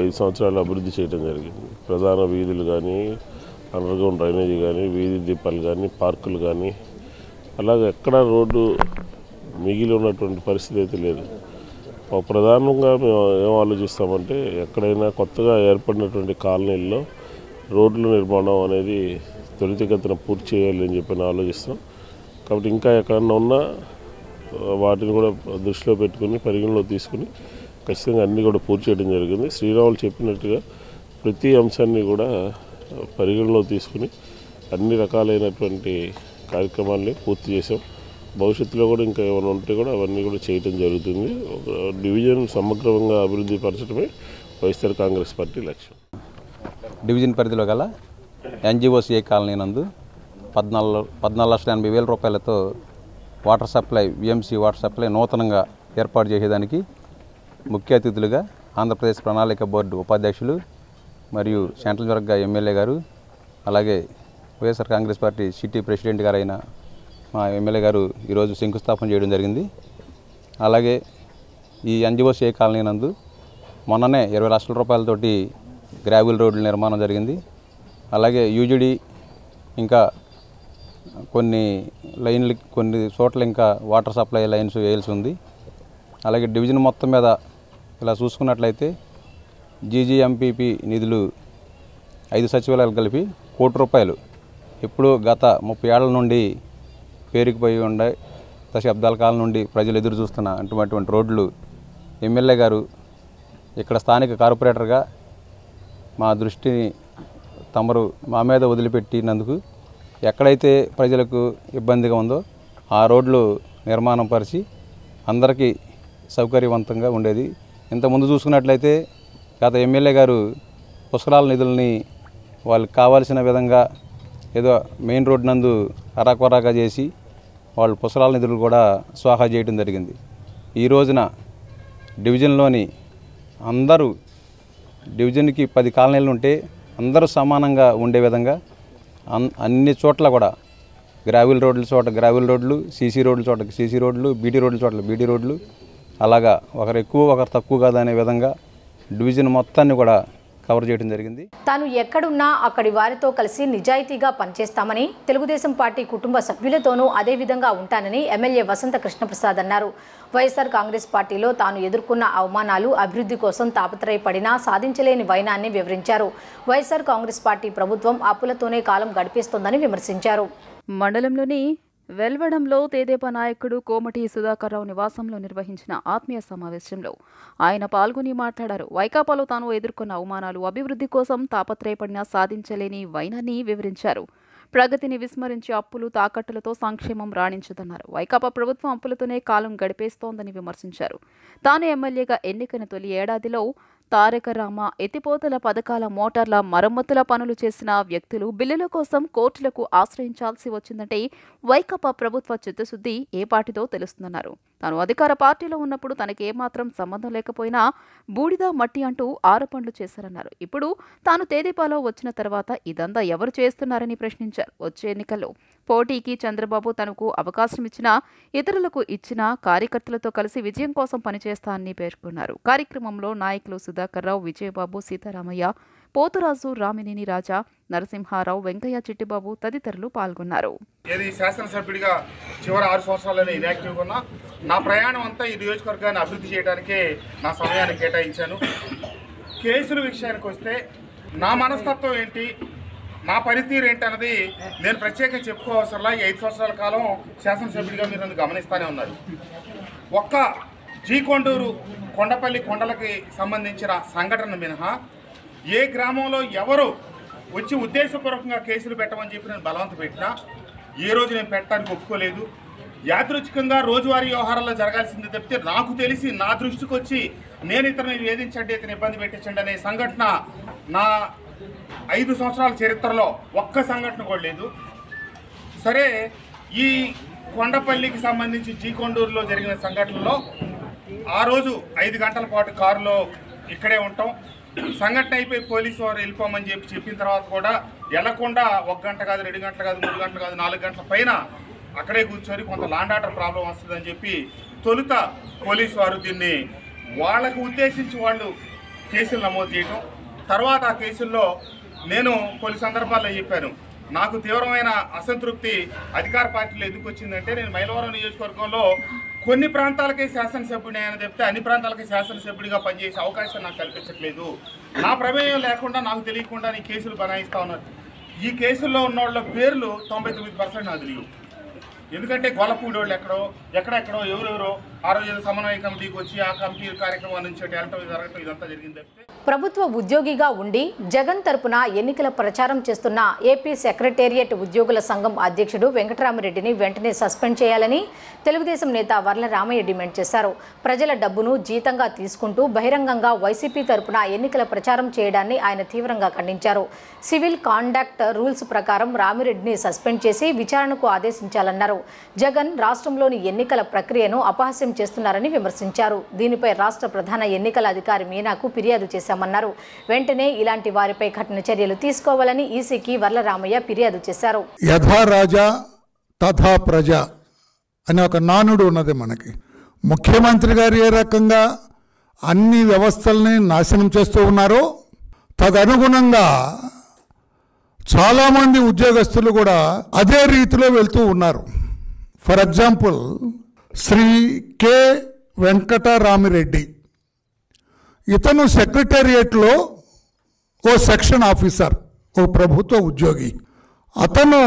5 సంవత్సరాలు అభివృద్ధి చేయడం జరిగింది. ప్రధాన వీధులు కానీ, అండర్గ్రౌండ్ డ్రైనేజీ కానీ, వీధి దీపాలు కానీ, పార్కులు కానీ, అలాగే ఎక్కడ రోడ్డు మిగిలి ఉన్నటువంటి పరిస్థితి అయితే లేదు. ప్రధానంగా మేము ఏం ఆలోచిస్తామంటే ఎక్కడైనా కొత్తగా ఏర్పడినటువంటి కాలనీల్లో రోడ్ల నిర్మాణం అనేది త్వరితగతిన పూర్తి చేయాలని చెప్పి ఆలోచిస్తాం. కాబట్టి ఇంకా ఎక్కడన్నా ఉన్నా వాటిని కూడా దృష్టిలో పెట్టుకుని పరిగణలో తీసుకుని ఖచ్చితంగా అన్నీ కూడా పూర్తి చేయడం జరిగింది. శ్రీరాములు చెప్పినట్టుగా ప్రతి అంశాన్ని కూడా పరిగణలో తీసుకుని అన్ని రకాలైనటువంటి కార్యక్రమాల్ని పూర్తి చేసాం. భవిష్యత్తులో కూడా ఇంకా ఏమైనా ఉంటే కూడా అవన్నీ కూడా చేయడం జరుగుతుంది. డివిజన్ సమగ్రంగా అభివృద్ధి పరచడమే వైఎస్ఆర్ కాంగ్రెస్ పార్టీ లక్ష్యం. డివిజన్ పరిధిలో గల ఎన్జీఓస్ ఏ కాలనీ నందు 14,80,000 రూపాయలతో water supply, VMC water supply నూతనంగా ఏర్పాటు చేసేదానికి ముఖ్య అతిథులుగా ఆంధ్రప్రదేశ్ ప్రణాళిక బోర్డు ఉపాధ్యక్షులు మరియు సెంట్రల్ వర్గ ఎమ్మెల్యే గారు, అలాగే YSR Congress party city president గారైన మా ఎమ్మెల్యే గారు ఈరోజు శంకుస్థాపన చేయడం జరిగింది. అలాగే ఈ ఎన్జీఓస్ ఏ కాలనీ నందు మొన్ననే 20 లక్షల రూపాయలతోటి గ్రావెల్ రోడ్ల నిర్మాణం జరిగింది. అలాగే యూజీడీ ఇంకా కొన్ని చోట్ల ఇంకా వాటర్ సప్లై లైన్స్ వేయాల్సి ఉంది. అలాగే డివిజన్ మొత్తం మీద ఇలా చూసుకున్నట్లయితే జీజీఎంపీపీ నిధులు 5 సచివాలయాలు కలిపి 1 కోటి రూపాయలు ఇప్పుడు గత 30 ఏళ్ల నుండి పేరుకుపోయి ఉండే దశాబ్దాల కాలం నుండి ప్రజలు ఎదురు చూస్తున్న అటువంటి రోడ్లు ఎమ్మెల్యే గారు ఇక్కడ స్థానిక కార్పొరేటర్గా మా దృష్టిని తమరు మా మీద వదిలిపెట్టినందుకు ఎక్కడైతే ప్రజలకు ఇబ్బందిగా ఉందో ఆ రోడ్లు నిర్మాణం పరిచి అందరికీ సౌకర్యవంతంగా ఉండేది. ఇంతకుముందు చూసుకున్నట్లయితే గత ఎమ్మెల్యే గారు పుష్కరాల నిధులని వాళ్ళకి కావాల్సిన విధంగా ఏదో మెయిన్ రోడ్ నందు అరాకొరాగా చేసి వాళ్ళు పుష్కరాల నిధులు కూడా స్వాహా చేయడం జరిగింది. ఈ రోజున డివిజన్లోని అందరూ డివిజన్కి 10 కాలనీలు ఉంటే అందరూ సమానంగా ఉండే విధంగా అన్ని చోట్ల కూడా గ్రావెల్ రోడ్ల చోట గ్రావెల్ రోడ్లు, సీసీ రోడ్ల చోట సీసీ రోడ్లు, బీటీ రోడ్ల చోట్ల బీటీ రోడ్లు, అలాగా ఒకరు ఎక్కువ ఒకరు తక్కువ కాదనే విధంగా డివిజన్ మొత్తాన్ని కూడా కవర్ చేయడం జరిగింది. తాను ఎక్కడున్నా అక్కడి వారితో కలిసి నిజాయితీగా పనిచేస్తామని, తెలుగుదేశం పార్టీ కుటుంబ సభ్యులతోనూ అదే విధంగా ఉంటానని ఎమ్మెల్యే వసంత కృష్ణప్రసాద్ అన్నారు. వైఎస్ఆర్ కాంగ్రెస్ పార్టీలో తాను ఎదుర్కొన్న అవమానాలు, అభివృద్ధి కోసం తాపత్రయపడినా సాధించలేని వైనాన్ని వివరించారు. వైఎస్ఆర్ కాంగ్రెస్ పార్టీ ప్రభుత్వం అప్పులతోనే కాలం గడిపేస్తోందని విమర్శించారు. మండలంలోని వెల్వడంలో తెదేపా నాయకుడు కోమటి సుధాకర్రావు నివాసంలో నిర్వహించిన ఆత్మీయ సమావేశంలో ఆయన పాల్గొని మాట్లాడారు. వైకాపాలో తాను ఎదుర్కొన్న అవమానాలు, అభివృద్ధి కోసం తాపత్రయపడినా సాధించలేని వైనాన్ని వివరించారు. ప్రగతిని విస్మరించి అప్పులు, తాకట్టులతో సంక్షేమం రాణించదన్నారు. వైకాపా ప్రభుత్వం అప్పులతోనే కాలం గడిపేస్తోందని విమర్శించారు. తాను ఎమ్మెల్యేగా ఎన్నికైన తొలి ఏడాదిలో తారక రామ ఎత్తిపోతల పథకాల మోటార్ల మరమ్మతుల పనులు చేసిన వ్యక్తులు బిల్లుల కోసం కోర్టులకు ఆశ్రయించాల్సి వచ్చిందంటే వైకాపా ప్రభుత్వ చిత్తశుద్ధి ఏ పాటితో తెలుస్తుందన్నారు. తాను అధికార పార్టీలో ఉన్నప్పుడు తనకి ఏమాత్రం సంబంధం లేకపోయినా బూడిద మట్టి అంటూ ఆరోపణలు చేశారన్నారు. ఇప్పుడు తాను తెదేపాలో వచ్చిన తర్వాత ఇదంతా ఎవరు చేస్తున్నారని ప్రశ్నించారు. వచ్చే ఎన్నికల్లో పోటీకి చంద్రబాబు తనకు అవకాశం ఇచ్చినా ఇతరులకు ఇచ్చినా కార్యకర్తలతో కలిసి విజయం కోసం పనిచేస్తానని పేర్కొన్నారు. కార్యక్రమంలో నాయకులు సుధాకర్ రావు, విజయబాబు, సీతారామయ్య, పోతురాజు, రామినేని రాజా, నరసింహారావు, వెంకయ్య, చిట్టిబాబు తదితరులు పాల్గొన్నారు. శాసనసభ్యుడిగా చివరి 6 సంవత్సరాలని ఇన్యాక్టివ్గా ఉన్నా నా ప్రయాణం అంతా ఈ నియోజకవర్గాన్ని అభివృద్ధి చేయడానికే నా సమయాన్ని కేటాయించాను. కేసుల విషయానికి వస్తే నా మనస్తత్వం ఏంటి, నా పనితీరు ఏంటి అన్నది నేను ప్రత్యేకంగా చెప్పుకోవసరలా. ఈ 5 సంవత్సరాల కాలం శాసనసభ్యుడిగా మీరు నన్ను గమనిస్తూనే ఉన్నారు. ఒక్క జీకొండూరు కొండపల్లి కొండలకి సంబంధించిన సంఘటన మినహా ఏ గ్రామంలో ఎవరు వచ్చి ఉద్దేశపూర్వకంగా కేసులు పెట్టమని చెప్పి నేను బలవంత పెట్టినా ఏ రోజు నేను పెట్టడానికి ఒప్పుకోలేదు. యాదృచ్ఛికంగా రోజువారీ వ్యవహారాల్లో జరగాల్సింది తప్పితే నాకు తెలిసి నా దృష్టికి వచ్చి నేను ఇతరుని వేధించండి, ఇతను ఇబ్బంది పెట్టించండి అనే సంఘటన నా 5 సంవత్సరాల చరిత్రలో ఒక్క సంఘటన కూడా లేదు. సరే, ఈ కొండపల్లికి సంబంధించి జీకొండూరులో జరిగిన సంఘటనలో ఆ రోజు 5 గంటల పాటు కారులో ఇక్కడే ఉంటాం. సంఘటన అయిపోయి పోలీసు వారు వెళ్ళిపోమని చెప్పిన తర్వాత కూడా వెళ్లకుండా 1 గంట కాదు, 2 గంటలు కాదు, 3 గంటలు కాదు, 4 గంటల పైన అక్కడే కూర్చొని కొంత ల్యాండ్ ఆర్డర్ ప్రాబ్లం వస్తుందని చెప్పి తొలుత పోలీసు వారు దీన్ని వాళ్ళకు ఉద్దేశించి వాళ్ళు కేసులు నమోదు చేయడం. తర్వాత ఆ కేసుల్లో నేను కొన్ని సందర్భాల్లో చెప్పాను, నాకు తీవ్రమైన అసంతృప్తి అధికార పార్టీలో ఎందుకు వచ్చిందంటే, నేను మైలవరం నియోజకవర్గంలో కొన్ని ప్రాంతాలకే శాసనసభ్యుడిని ఆయన చెప్తే అన్ని ప్రాంతాలకి శాసనసభ్యుడిగా పనిచేసే అవకాశం నాకు కల్పించట్లేదు. నా ప్రమేయం లేకుండా నాకు తెలియకుండా ఈ కేసులు బనాయిస్తూ ఉన్నారు. ఈ కేసుల్లో ఉన్న వాళ్ళ పేర్లు 99% నాకు తెలియవు. ఎందుకంటే గొల్లపూడి వాళ్ళు ఎక్కడెక్కడో ఎవరెవరో ఆ రోజు సమన్వయ కమిటీకి వచ్చి ఆ కమిటీ కార్యక్రమం నుంచి వెళ్ళటం జరగటం ఇదంతా జరిగింది. ప్రభుత్వ ఉద్యోగిగా ఉండి జగన్ తరపున ఎన్నికల ప్రచారం చేస్తున్న ఏపీ సెక్రటేరియట్ ఉద్యోగుల సంఘం అధ్యక్షుడు వెంకటరామిరెడ్డిని వెంటనే సస్పెండ్ చేయాలని తెలుగుదేశం నేత వర్ల రామయ్య డిమాండ్ చేశారు. ప్రజల డబ్బును జీతంగా తీసుకుంటూ బహిరంగంగా వైసీపీ తరపున ఎన్నికల ప్రచారం చేయడాన్ని ఆయన తీవ్రంగా ఖండించారు. సివిల్ కాండక్ట్ రూల్స్ ప్రకారం రామిరెడ్డిని సస్పెండ్ చేసి విచారణకు ఆదేశించాలన్నారు. జగన్ రాష్ట్రంలోని ఎన్నికల ప్రక్రియను అపహాస్యం చేస్తున్నారని విమర్శించారు. దీనిపై రాష్ట్ర ప్రధాన ఎన్నికల అధికారి మీనాకు ఫిర్యాదు చేశామన్నారు. వెంటనే ఇలాంటి వారిపై కఠిన చర్యలు తీసుకోవాలని ఈసీకి వర్ల రామయ్య ఫిర్యాదు చేశారు. యథా రాజా తథా ప్రజ అనే ఒక నానుడు ఉన్నది మనకి. ముఖ్యమంత్రి గారు ఏ రకంగా అన్ని వ్యవస్థల్ని నాశనం చేస్తూ ఉన్నారో తదనుగుణంగా చాలామంది ఉద్యోగస్తులు కూడా అదే రీతిలో వెళ్తూ ఉన్నారు. For example Shri K Venkatramireddy, ఇతను సెక్రటేరియట్లో ఓ సెక్షన్ ఆఫీసర్, ఓ ప్రభుత్వ ఉద్యోగి. అతను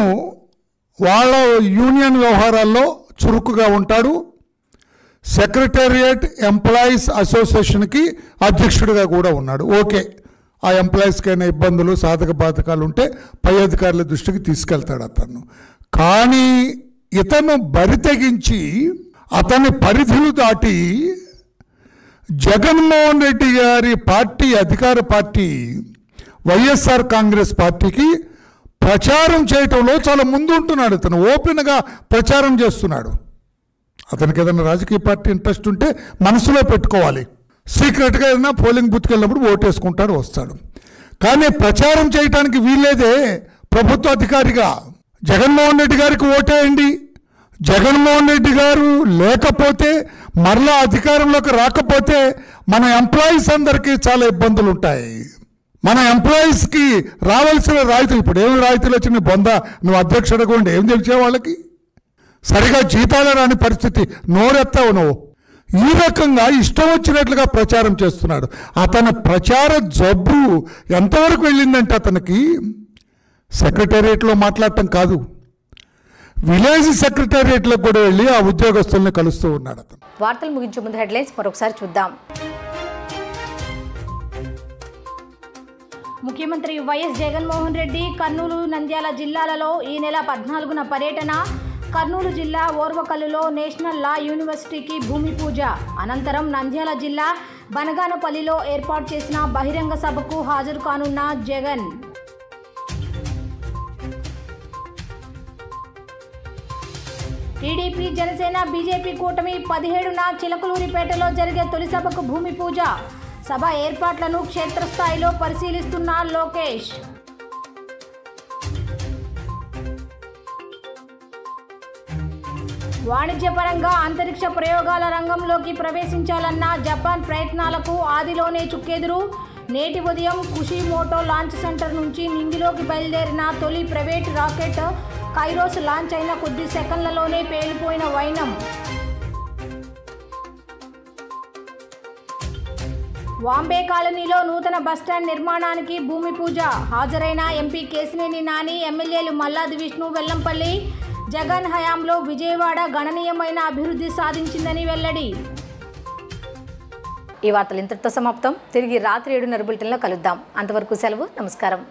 వాళ్ళ యూనియన్ వ్యవహారాల్లో చురుకుగా ఉంటాడు. సెక్రటేరియట్ ఎంప్లాయీస్ అసోసియేషన్కి అధ్యక్షుడిగా కూడా ఉన్నాడు. ఓకే, ఆ ఎంప్లాయీస్కి అయినా ఇబ్బందులు సాధక బాధకాలు ఉంటే పై అధికారుల దృష్టికి తీసుకెళ్తాడు అతను. కానీ ఇతను బరి తెగించి అతని పరిధులు దాటి జగన్మోహన్ రెడ్డి గారి పార్టీ, అధికార పార్టీ వైఎస్ఆర్ కాంగ్రెస్ పార్టీకి ప్రచారం చేయటంలో చాలా ముందు ఉంటున్నాడు. అతను ఓపెన్గా ప్రచారం చేస్తున్నాడు. అతనికి ఏదైనా రాజకీయ పార్టీ ఇంట్రెస్ట్ ఉంటే మనసులో పెట్టుకోవాలి. సీక్రెట్గా ఏదైనా పోలింగ్ బూత్కి వెళ్ళినప్పుడు ఓటేసుకుంటాడు, వస్తాడు. కానీ ప్రచారం చేయడానికి వీల్లేదే. ప్రభుత్వ అధికారిగా జగన్మోహన్ రెడ్డి గారికి ఓటేయండి, జగన్మోహన్ రెడ్డి గారు లేకపోతే మరలా అధికారంలోకి రాకపోతే మన ఎంప్లాయీస్ అందరికీ చాలా ఇబ్బందులు ఉంటాయి. మన ఎంప్లాయీస్కి రావాల్సిన రాయితీలు, ఇప్పుడు ఏమి రాయితీలు వచ్చిన బొంద, నువ్వు అధ్యక్షుడిగా ఉండి ఏం తెలిసే వాళ్ళకి సరిగా జీతాలు రాని పరిస్థితి, నోరెత్తావు నువ్వు. ఈ రకంగా ఇష్టం వచ్చినట్లుగా ప్రచారం చేస్తున్నాడు. అతని ప్రచార జబ్బు ఎంతవరకు వెళ్ళిందంటే అతనికి సెక్రటేరియట్లో మాట్లాడటం కాదు, విలేజ్ సెక్రటేరియట్లో కూడా వెళ్ళి ఆ ఉద్యోగస్తుల్ని కలుస్తూ ఉన్నాడు అతను. వార్తలు ముగించే ముందు హెడ్లైన్స్ మరొకసారి చూద్దాం. ముఖ్యమంత్రి వైఎస్ జగన్మోహన్ రెడ్డి కర్నూలు, నంద్యాల జిల్లాలలో ఈ నెల 14న పర్యటన. కర్నూలు జిల్లా ఓర్వకల్లులో నేషనల్ లా యూనివర్సిటీకి భూమి పూజ. అనంతరం నంద్యాల జిల్లా బనగానపల్లిలో ఏర్పాటు చేసిన బహిరంగ సభకు హాజరు కానున్న జగన్. టీడీపీ జనసేన బీజేపీ కూటమి 17న చిలకలూరిపేటలో జరిగే తొలి సభకు భూమి పూజ. సభ ఏర్పాట్లను క్షేత్రస్థాయిలో పరిశీలిస్తున్న లోకేష్. వాణిజ్యపరంగా అంతరిక్ష ప్రయోగాల రంగంలోకి ప్రవేశించాలన్న జపాన్ ప్రయత్నాలకు ఆదిలోనే చుక్కెదురు. నేటి ఉదయం కుషిమోటో లాంచ్ సెంటర్ నుంచి నింగిలోకి బయలుదేరిన తొలి ప్రైవేట్ రాకెట్ కైరోస్ లాంచ్ అయిన కొద్ది సెకండ్లలోనే పేలిపోయిన వైనం. వాంబే కాలనీలో నూతన బస్టాండ్ నిర్మాణానికి భూమి పూజ. హాజరైన ఎంపీ కేశినేని నాని, ఎమ్మెల్యేలు మల్లాది విష్ణు, వెల్లంపల్లి. జగన్ హయాంలో విజయవాడ గణనీయమైన అభివృద్ధి సాధించిందని వెల్లడి. ఈ వార్తలు ఇంతటితో సమాప్తం. తిరిగి రాత్రి 7:30 బులెటిన్లో కలుద్దాం. అంతవరకు సెలవు. నమస్కారం.